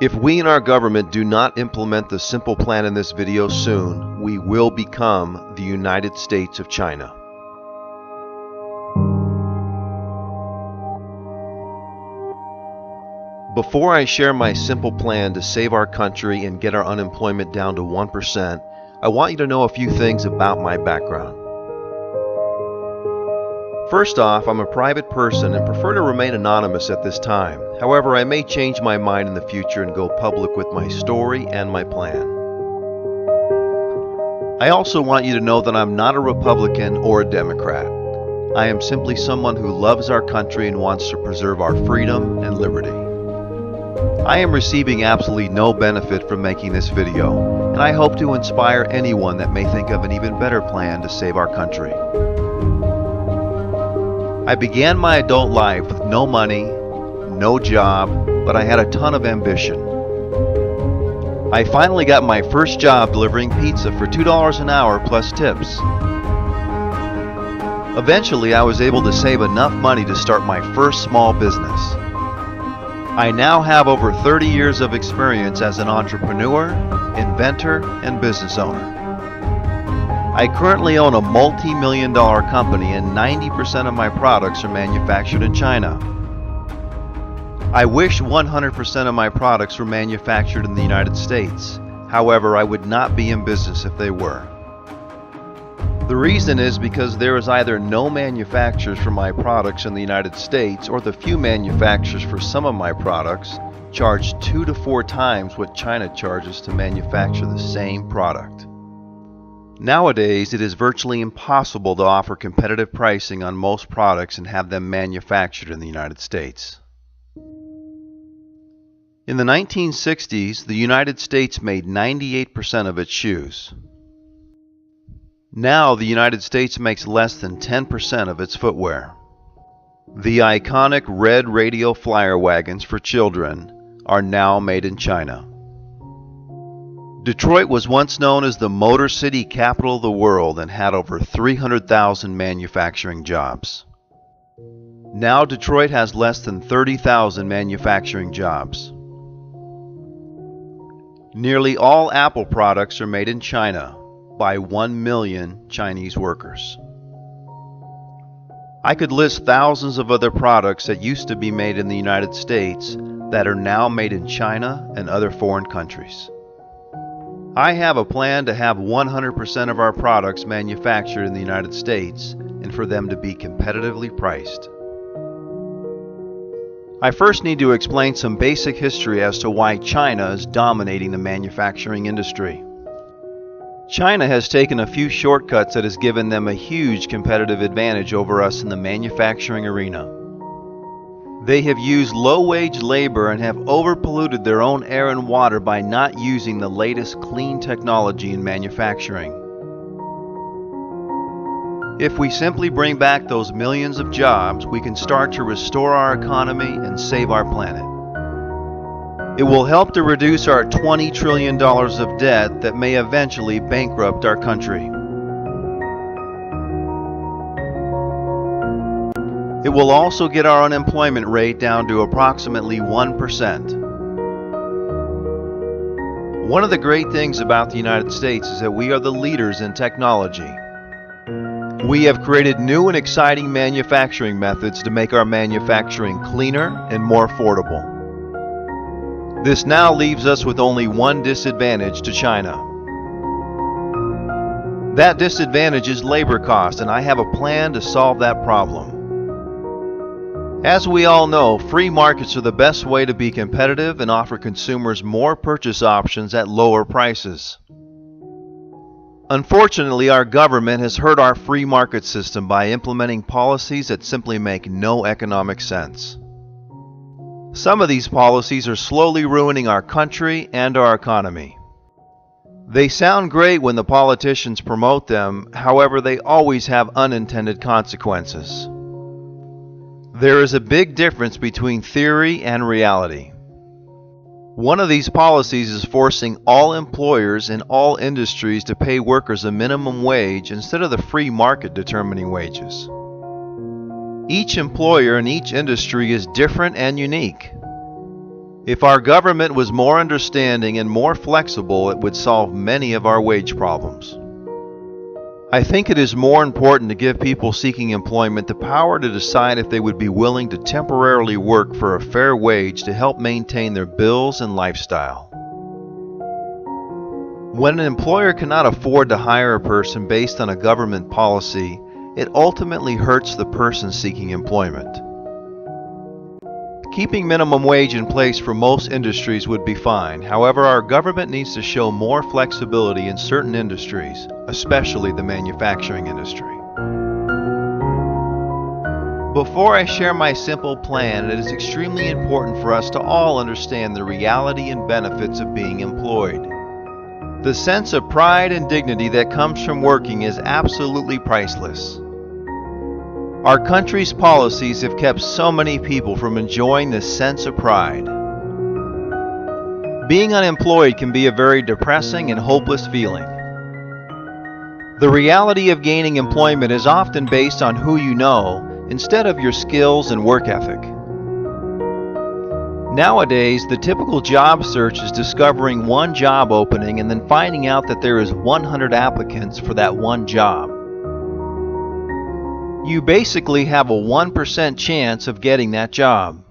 If we and our government do not implement the simple plan in this video soon, we will become the United States of China. Before I share my simple plan to save our country and get our unemployment down to 1%, I want you to know a few things about my background. First off, I'm a private person and prefer to remain anonymous at this time. However, I may change my mind in the future and go public with my story and my plan. I also want you to know that I'm not a Republican or a Democrat. I am simply someone who loves our country and wants to preserve our freedom and liberty. I am receiving absolutely no benefit from making this video, and I hope to inspire anyone that may think of an even better plan to save our country. I began my adult life with no money, no job, but I had a ton of ambition. I finally got my first job delivering pizza for $2 an hour plus tips. Eventually, I was able to save enough money to start my first small business. I now have over 30 years of experience as an entrepreneur, inventor, and business owner. I currently own a multi-million-dollar company and 90% of my products are manufactured in China. I wish 100% of my products were manufactured in the United States. However, I would not be in business if they were. The reason is because there is either no manufacturers for my products in the United States, or the few manufacturers for some of my products charge 2 to 4 times what China charges to manufacture the same product. Nowadays, it is virtually impossible to offer competitive pricing on most products and have them manufactured in the United States. In the 1960s, the United States made 98% of its shoes. Now, the United States makes less than 10% of its footwear. The iconic red radial flyer wagons for children are now made in China. Detroit was once known as the Motor City capital of the world and had over 300,000 manufacturing jobs. Now, Detroit has less than 30,000 manufacturing jobs. Nearly all Apple products are made in China by 1 million Chinese workers. I could list thousands of other products that used to be made in the United States that are now made in China and other foreign countries. I have a plan to have 100% of our products manufactured in the United States and for them to be competitively priced. I first need to explain some basic history as to why China is dominating the manufacturing industry. China has taken a few shortcuts that has given them a huge competitive advantage over us in the manufacturing arena. They have used low-wage labor and have overpolluted their own air and water by not using the latest clean technology in manufacturing. If we simply bring back those millions of jobs, we can start to restore our economy and save our planet. It will help to reduce our $20 trillion of debt that may eventually bankrupt our country. It will also get our unemployment rate down to approximately 1%. One of the great things about the United States is that we are the leaders in technology. We have created new and exciting manufacturing methods to make our manufacturing cleaner and more affordable. This now leaves us with only one disadvantage to China. That disadvantage is labor cost, and I have a plan to solve that problem. As we all know, free markets are the best way to be competitive and offer consumers more purchase options at lower prices. Unfortunately, our government has hurt our free market system by implementing policies that simply make no economic sense. Some of these policies are slowly ruining our country and our economy. They sound great when the politicians promote them, however, they always have unintended consequences. There is a big difference between theory and reality. One of these policies is forcing all employers in all industries to pay workers a minimum wage instead of the free market determining wages. Each employer in each industry is different and unique. If our government was more understanding and more flexible, it would solve many of our wage problems. I think it is more important to give people seeking employment the power to decide if they would be willing to temporarily work for a fair wage to help maintain their bills and lifestyle. When an employer cannot afford to hire a person based on a government policy, it ultimately hurts the person seeking employment. Keeping minimum wage in place for most industries would be fine. However, our government needs to show more flexibility in certain industries, especially the manufacturing industry. Before I share my simple plan, it is extremely important for us to all understand the reality and benefits of being employed. The sense of pride and dignity that comes from working is absolutely priceless. Our country's policies have kept so many people from enjoying this sense of pride. Being unemployed can be a very depressing and hopeless feeling. The reality of gaining employment is often based on who you know instead of your skills and work ethic. Nowadays, the typical job search is discovering one job opening and then finding out that there is 100 applicants for that one job. You basically have a 1% chance of getting that job.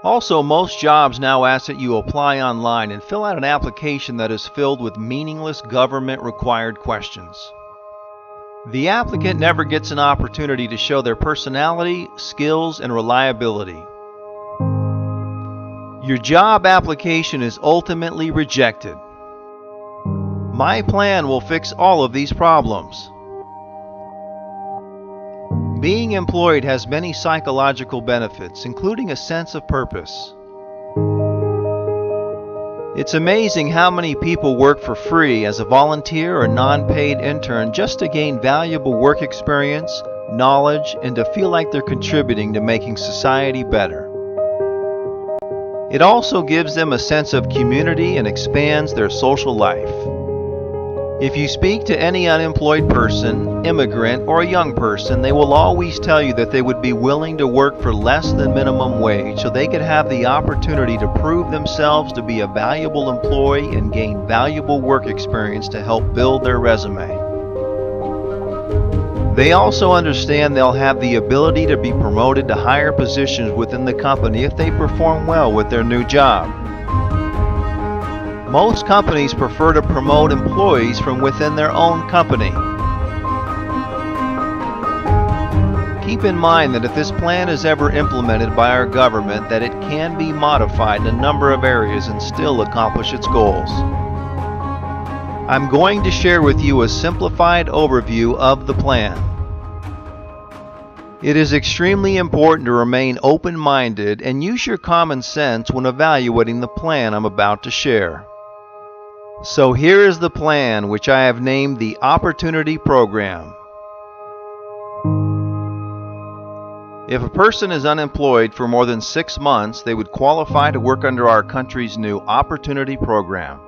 Also, most jobs now ask that you apply online and fill out an application that is filled with meaningless government-required questions. The applicant never gets an opportunity to show their personality, skills, and reliability. Your job application is ultimately rejected. My plan will fix all of these problems. Being employed has many psychological benefits, including a sense of purpose. It's amazing how many people work for free as a volunteer or non-paid intern just to gain valuable work experience, knowledge, and to feel like they're contributing to making society better. It also gives them a sense of community and expands their social life. If you speak to any unemployed person, immigrant, or a young person, they will always tell you that they would be willing to work for less than minimum wage so they could have the opportunity to prove themselves to be a valuable employee and gain valuable work experience to help build their resume. They also understand they'll have the ability to be promoted to higher positions within the company if they perform well with their new job. Most companies prefer to promote employees from within their own company. Keep in mind that if this plan is ever implemented by our government, that it can be modified in a number of areas and still accomplish its goals. I'm going to share with you a simplified overview of the plan. It is extremely important to remain open-minded and use your common sense when evaluating the plan I'm about to share. So here is the plan, which I have named the Opportunity Program. If a person is unemployed for more than 6 months, they would qualify to work under our country's new Opportunity Program.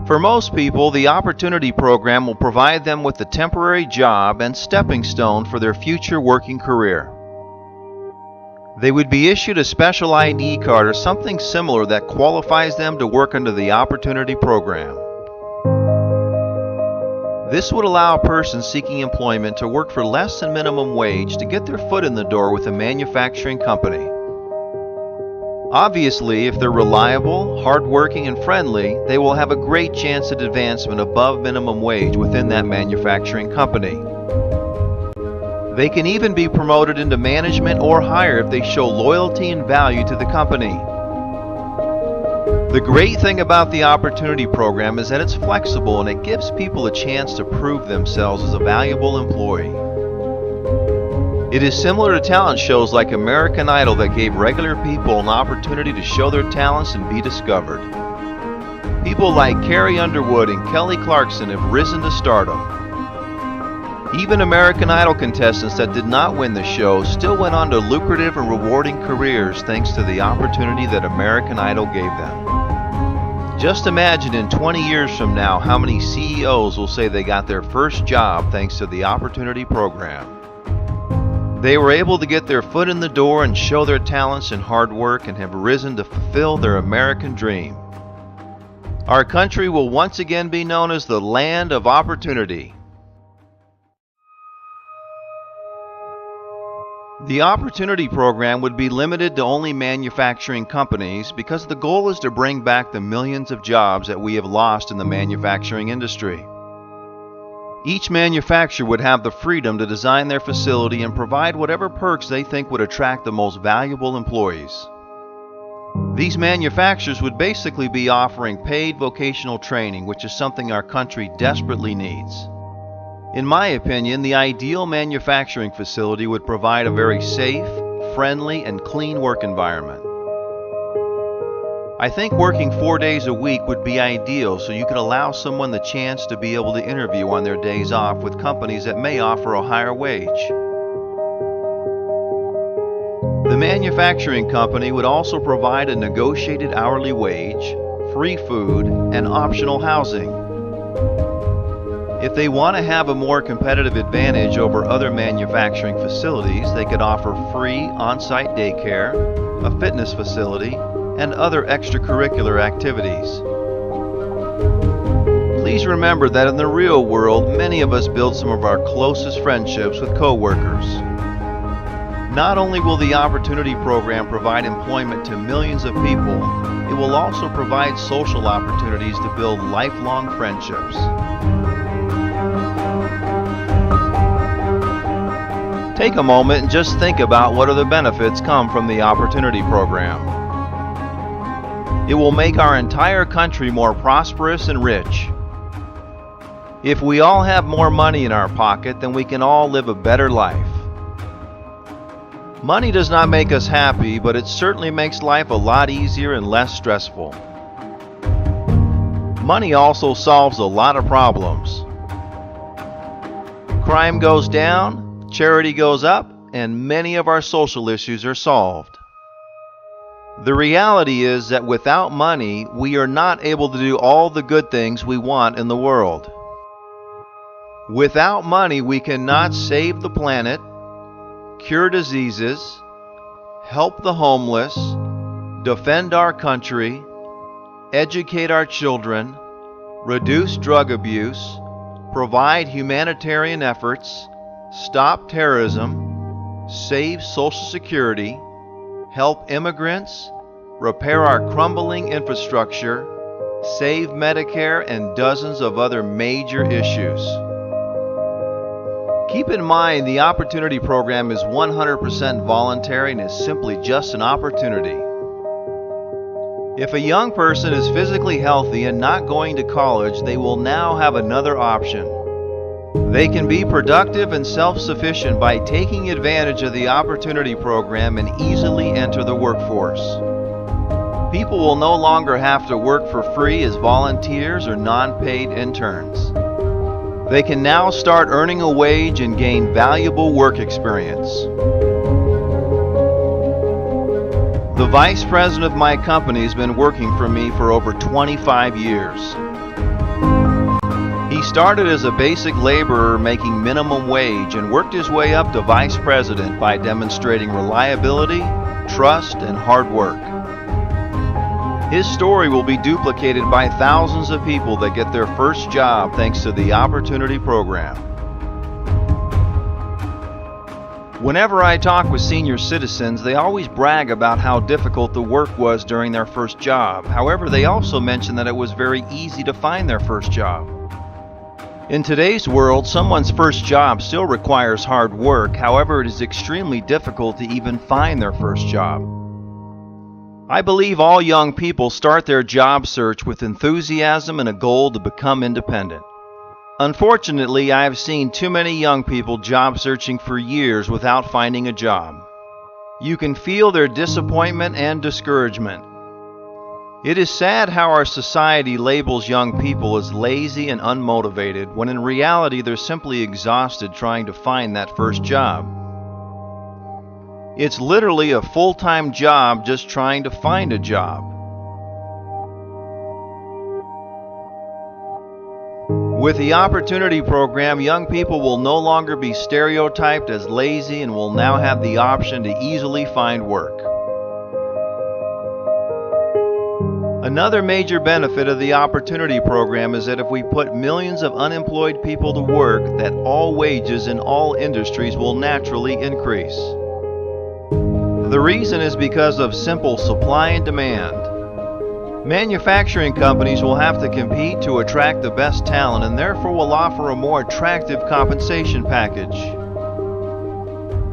For most people, the Opportunity Program will provide them with a temporary job and stepping stone for their future working career. They would be issued a special ID card or something similar that qualifies them to work under the Opportunity Program. This would allow a person seeking employment to work for less than minimum wage to get their foot in the door with a manufacturing company. Obviously, if they're reliable, hardworking, and friendly, they will have a great chance at advancement above minimum wage within that manufacturing company. They can even be promoted into management or higher if they show loyalty and value to the company. The great thing about the Opportunity Program is that it's flexible and it gives people a chance to prove themselves as a valuable employee. It is similar to talent shows like American Idol that gave regular people an opportunity to show their talents and be discovered. People like Carrie Underwood and Kelly Clarkson have risen to stardom. Even American Idol contestants that did not win the show still went on to lucrative and rewarding careers thanks to the opportunity that American Idol gave them. Just imagine in 20 years from now how many CEOs will say they got their first job thanks to the Opportunity Program. They were able to get their foot in the door and show their talents and hard work and have risen to fulfill their American dream. Our country will once again be known as the land of opportunity. The Opportunity Program would be limited to only manufacturing companies because the goal is to bring back the millions of jobs that we have lost in the manufacturing industry. Each manufacturer would have the freedom to design their facility and provide whatever perks they think would attract the most valuable employees. These manufacturers would basically be offering paid vocational training, which is something our country desperately needs. In my opinion, the ideal manufacturing facility would provide a very safe, friendly, and clean work environment. I think working 4 days a week would be ideal so you could allow someone the chance to be able to interview on their days off with companies that may offer a higher wage. The manufacturing company would also provide a negotiated hourly wage, free food, and optional housing. If they want to have a more competitive advantage over other manufacturing facilities, they could offer free on-site daycare, a fitness facility, and other extracurricular activities. Please remember that in the real world, many of us build some of our closest friendships with co-workers. Not only will the Opportunity Program provide employment to millions of people, it will also provide social opportunities to build lifelong friendships. Take a moment and just think about what other benefits come from the Opportunity Program. It will make our entire country more prosperous and rich. If we all have more money in our pocket, then we can all live a better life. Money does not make us happy, but it certainly makes life a lot easier and less stressful. Money also solves a lot of problems. Crime goes down, charity goes up, and many of our social issues are solved. The reality is that without money, we are not able to do all the good things we want in the world. Without money, we cannot save the planet, cure diseases, help the homeless, defend our country, educate our children, reduce drug abuse, provide humanitarian efforts, stop terrorism, save Social Security, help immigrants, repair our crumbling infrastructure, save Medicare, and dozens of other major issues. Keep in mind, the Opportunity Program is 100% voluntary and is simply just an opportunity. If a young person is physically healthy and not going to college, they will now have another option. They can be productive and self-sufficient by taking advantage of the Opportunity Program and easily enter the workforce. People will no longer have to work for free as volunteers or non-paid interns. They can now start earning a wage and gain valuable work experience. The vice president of my company has been working for me for over 25 years. He started as a basic laborer making minimum wage and worked his way up to vice president by demonstrating reliability, trust, and hard work. His story will be duplicated by thousands of people that get their first job thanks to the Opportunity Program. Whenever I talk with senior citizens, they always brag about how difficult the work was during their first job. However, they also mention that it was very easy to find their first job. In today's world, someone's first job still requires hard work. However, it is extremely difficult to even find their first job. I believe all young people start their job search with enthusiasm and a goal to become independent. Unfortunately, I have seen too many young people job searching for years without finding a job. You can feel their disappointment and discouragement. It is sad how our society labels young people as lazy and unmotivated, when in reality they're simply exhausted trying to find that first job. It's literally a full-time job just trying to find a job. With the Opportunity Program, young people will no longer be stereotyped as lazy and will now have the option to easily find work. Another major benefit of the Opportunity Program is that if we put millions of unemployed people to work, that all wages in all industries will naturally increase. The reason is because of simple supply and demand. Manufacturing companies will have to compete to attract the best talent and therefore will offer a more attractive compensation package.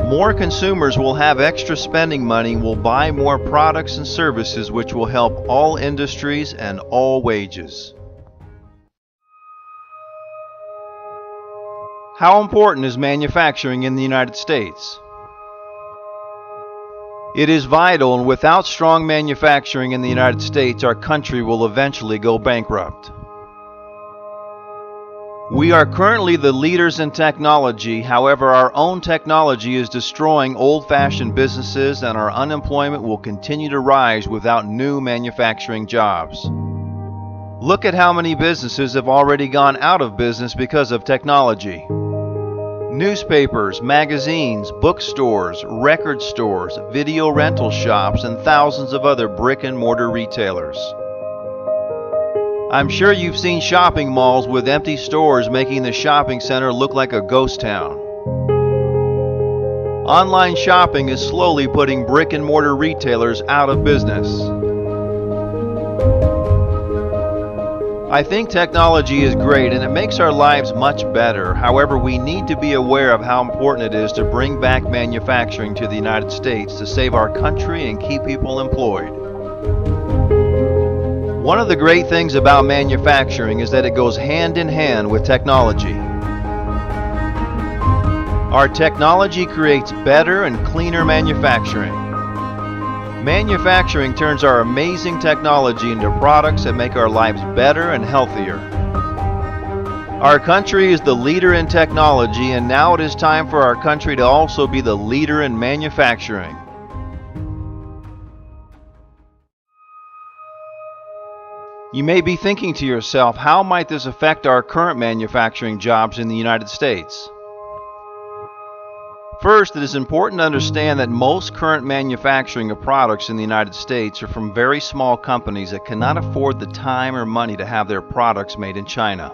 More consumers will have extra spending money and will buy more products and services, which will help all industries and all wages. How important is manufacturing in the United States? It is vital, and without strong manufacturing in the United States, our country will eventually go bankrupt. We are currently the leaders in technology. However, our own technology is destroying old-fashioned businesses, and our unemployment will continue to rise without new manufacturing jobs. Look at how many businesses have already gone out of business because of technology. Newspapers, magazines, bookstores, record stores, video rental shops, and thousands of other brick-and-mortar retailers. I'm sure you've seen shopping malls with empty stores making the shopping center look like a ghost town. Online shopping is slowly putting brick-and-mortar retailers out of business. I think technology is great and it makes our lives much better. However, we need to be aware of how important it is to bring back manufacturing to the United States to save our country and keep people employed. One of the great things about manufacturing is that it goes hand in hand with technology. Our technology creates better and cleaner manufacturing. Manufacturing turns our amazing technology into products that make our lives better and healthier. Our country is the leader in technology, and now it is time for our country to also be the leader in manufacturing. You may be thinking to yourself, how might this affect our current manufacturing jobs in the United States? First, it is important to understand that most current manufacturing of products in the United States are from very small companies that cannot afford the time or money to have their products made in China.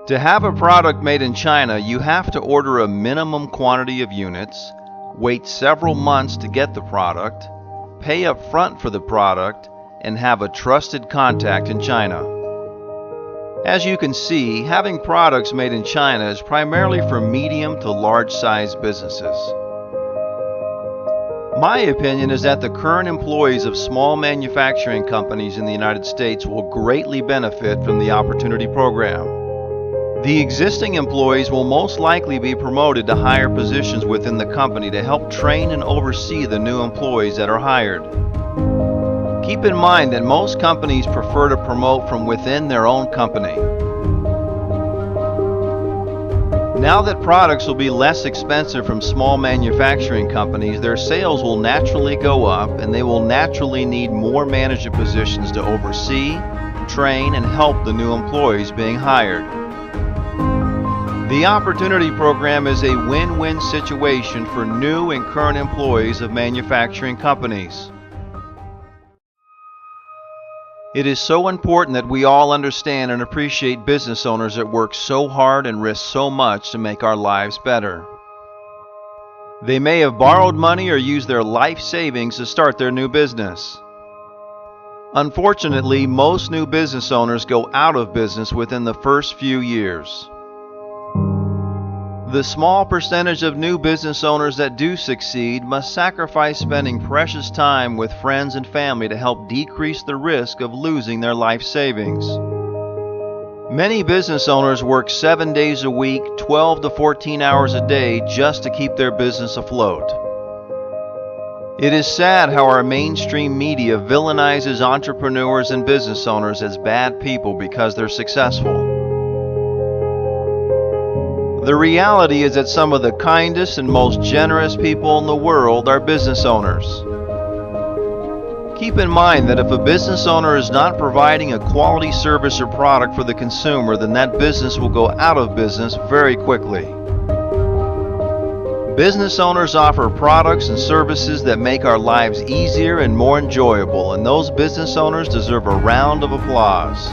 To have a product made in China, you have to order a minimum quantity of units, wait several months to get the product, pay up front for the product, and have a trusted contact in China. As you can see, having products made in China is primarily for medium to large-sized businesses. My opinion is that the current employees of small manufacturing companies in the United States will greatly benefit from the Opportunity Program. The existing employees will most likely be promoted to higher positions within the company to help train and oversee the new employees that are hired. Keep in mind that most companies prefer to promote from within their own company. Now that products will be less expensive from small manufacturing companies, their sales will naturally go up and they will naturally need more management positions to oversee, train, and help the new employees being hired. The Opportunity Program is a win-win situation for new and current employees of manufacturing companies. It is so important that we all understand and appreciate business owners that work so hard and risk so much to make our lives better. They may have borrowed money or used their life savings to start their new business. Unfortunately, most new business owners go out of business within the first few years. The small percentage of new business owners that do succeed must sacrifice spending precious time with friends and family to help decrease the risk of losing their life savings. Many business owners work 7 days a week, 12 to 14 hours a day just to keep their business afloat. It is sad how our mainstream media villainizes entrepreneurs and business owners as bad people because they're successful. The reality is that some of the kindest and most generous people in the world are business owners. Keep in mind that if a business owner is not providing a quality service or product for the consumer, then that business will go out of business very quickly. Business owners offer products and services that make our lives easier and more enjoyable, and those business owners deserve a round of applause.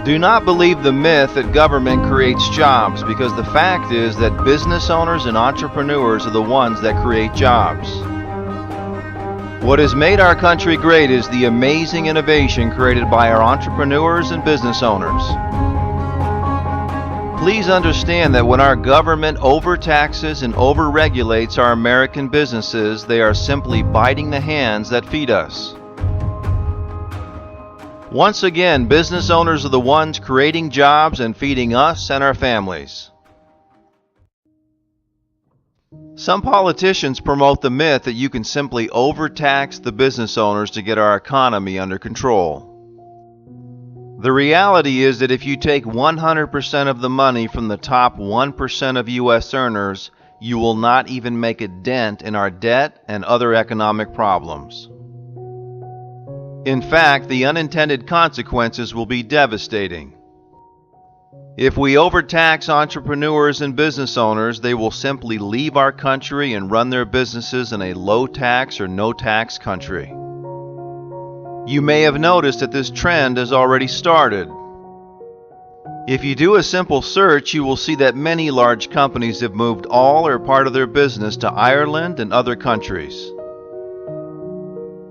Do not believe the myth that government creates jobs, because the fact is that business owners and entrepreneurs are the ones that create jobs. What has made our country great is the amazing innovation created by our entrepreneurs and business owners. Please understand that when our government overtaxes and overregulates our American businesses, they are simply biting the hands that feed us. Once again, business owners are the ones creating jobs and feeding us and our families. Some politicians promote the myth that you can simply overtax the business owners to get our economy under control. The reality is that if you take 100% of the money from the top 1% of U.S. earners, you will not even make a dent in our debt and other economic problems. In fact, the unintended consequences will be devastating. If we overtax entrepreneurs and business owners, they will simply leave our country and run their businesses in a low-tax or no-tax country. You may have noticed that this trend has already started. If you do a simple search, you will see that many large companies have moved all or part of their business to Ireland and other countries.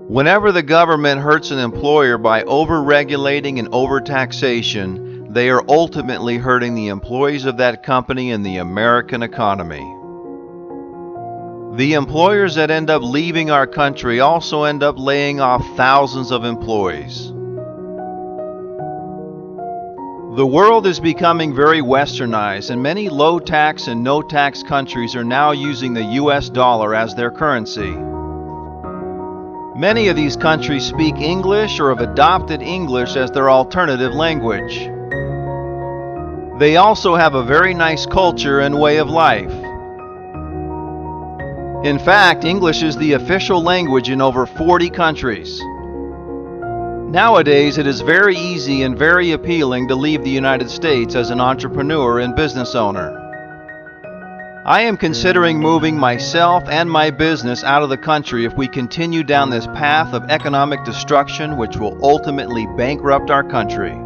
Whenever the government hurts an employer by over-regulating and over-taxation, they are ultimately hurting the employees of that company and the American economy. The employers that end up leaving our country also end up laying off thousands of employees. The world is becoming very westernized, and many low-tax and no-tax countries are now using the US dollar as their currency. Many of these countries speak English or have adopted English as their alternative language. They also have a very nice culture and way of life. In fact, English is the official language in over 40 countries. Nowadays, it is very easy and very appealing to leave the United States as an entrepreneur and business owner. I am considering moving myself and my business out of the country if we continue down this path of economic destruction, which will ultimately bankrupt our country.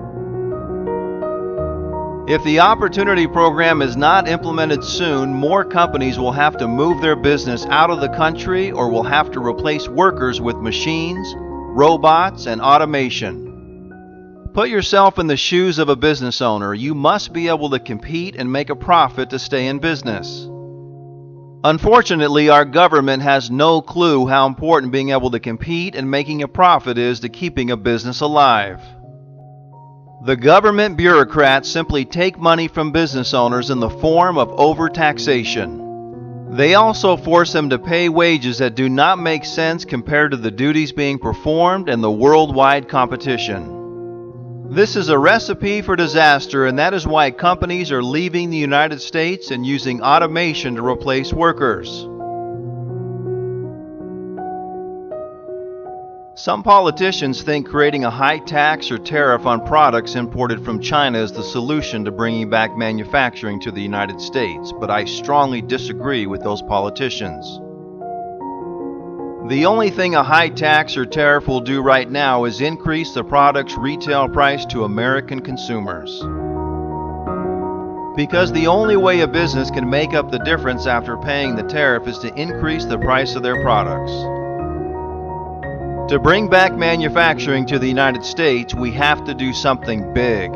If the Opportunity Program is not implemented soon, more companies will have to move their business out of the country or will have to replace workers with machines, robots, and automation. Put yourself in the shoes of a business owner. You must be able to compete and make a profit to stay in business. Unfortunately, our government has no clue how important being able to compete and making a profit is to keeping a business alive. The government bureaucrats simply take money from business owners in the form of overtaxation. They also force them to pay wages that do not make sense compared to the duties being performed and the worldwide competition. This is a recipe for disaster, and that is why companies are leaving the United States and using automation to replace workers. Some politicians think creating a high tax or tariff on products imported from China is the solution to bringing back manufacturing to the United States, but I strongly disagree with those politicians. The only thing a high tax or tariff will do right now is increase the product's retail price to American consumers. Because the only way a business can make up the difference after paying the tariff is to increase the price of their products. To bring back manufacturing to the United States, we have to do something big.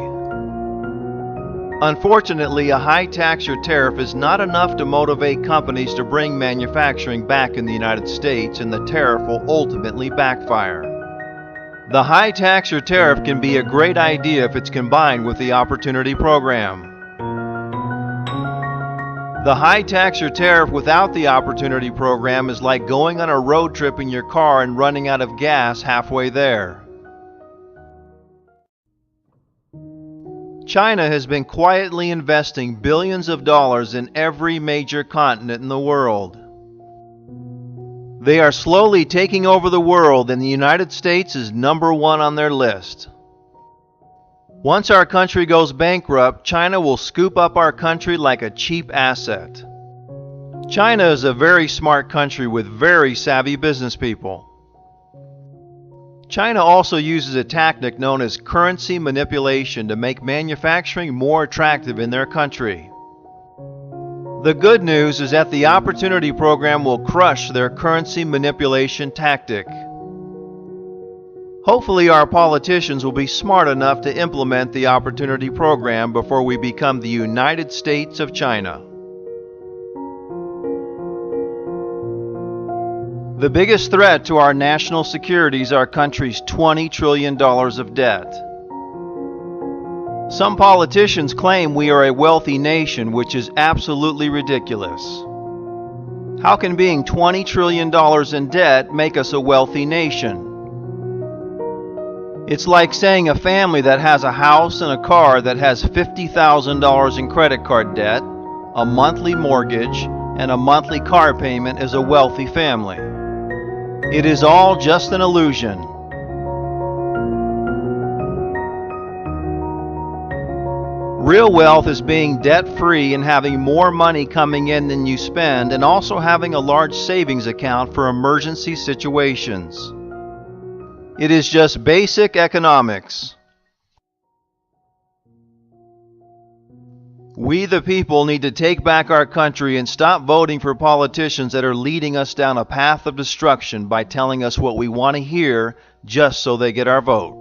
Unfortunately, a high tax or tariff is not enough to motivate companies to bring manufacturing back in the United States, and the tariff will ultimately backfire. The high tax or tariff can be a great idea if it's combined with the Opportunity Program. The high tax or tariff without the Opportunity Program is like going on a road trip in your car and running out of gas halfway there. China has been quietly investing billions of dollars in every major continent in the world. They are slowly taking over the world, and the United States is number one on their list. Once our country goes bankrupt, China will scoop up our country like a cheap asset. China is a very smart country with very savvy business people. China also uses a tactic known as currency manipulation to make manufacturing more attractive in their country. The good news is that the Opportunity Program will crush their currency manipulation tactic. Hopefully our politicians will be smart enough to implement the Opportunity Program before we become the United States of China. The biggest threat to our national security is our country's $20 trillion of debt. Some politicians claim we are a wealthy nation, which is absolutely ridiculous. How can being $20 trillion in debt make us a wealthy nation? It's like saying a family that has a house and a car that has $50,000 in credit card debt, a monthly mortgage, and a monthly car payment is a wealthy family. It is all just an illusion. Real wealth is being debt-free and having more money coming in than you spend, and also having a large savings account for emergency situations. It is just basic economics. We the people need to take back our country and stop voting for politicians that are leading us down a path of destruction by telling us what we want to hear just so they get our vote.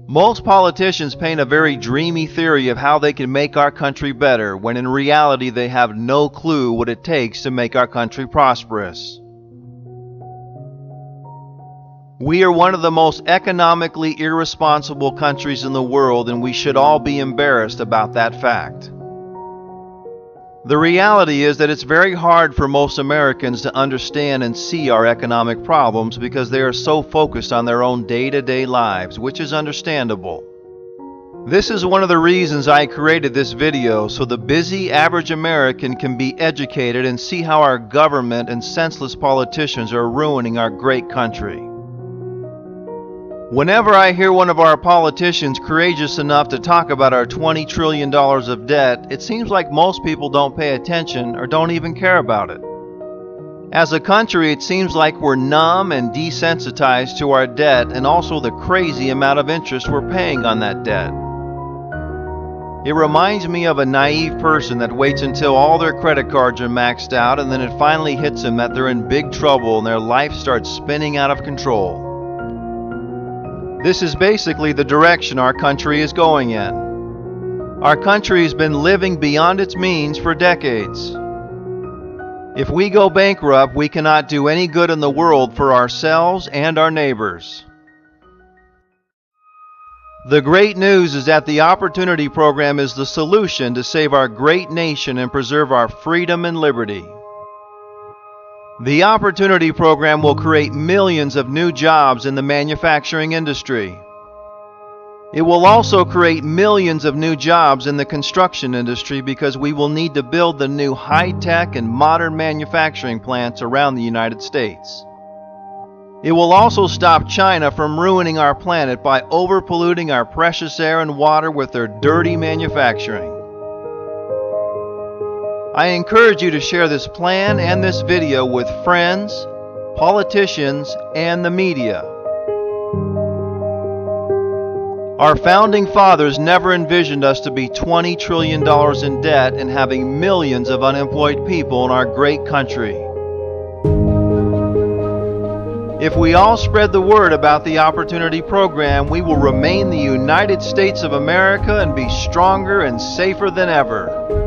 Most politicians paint a very dreamy theory of how they can make our country better, when in reality they have no clue what it takes to make our country prosperous. We are one of the most economically irresponsible countries in the world, and we should all be embarrassed about that fact. The reality is that it's very hard for most Americans to understand and see our economic problems because they are so focused on their own day-to-day lives, which is understandable. This is one of the reasons I created this video, so the busy average American can be educated and see how our government and senseless politicians are ruining our great country. Whenever I hear one of our politicians courageous enough to talk about our $20 trillion of debt, it seems like most people don't pay attention or don't even care about it. As a country, it seems like we're numb and desensitized to our debt and also the crazy amount of interest we're paying on that debt. It reminds me of a naive person that waits until all their credit cards are maxed out, and then it finally hits them that they're in big trouble and their life starts spinning out of control. This is basically the direction our country is going in. Our country has been living beyond its means for decades. If we go bankrupt, we cannot do any good in the world for ourselves and our neighbors. The great news is that the Opportunity Program is the solution to save our great nation and preserve our freedom and liberty. The Opportunity Program will create millions of new jobs in the manufacturing industry. It will also create millions of new jobs in the construction industry because we will need to build the new high-tech and modern manufacturing plants around the United States. It will also stop China from ruining our planet by overpolluting our precious air and water with their dirty manufacturing. I encourage you to share this plan and this video with friends, politicians, and the media. Our founding fathers never envisioned us to be $20 trillion in debt and having millions of unemployed people in our great country. If we all spread the word about the Opportunity Program, we will remain the United States of America and be stronger and safer than ever.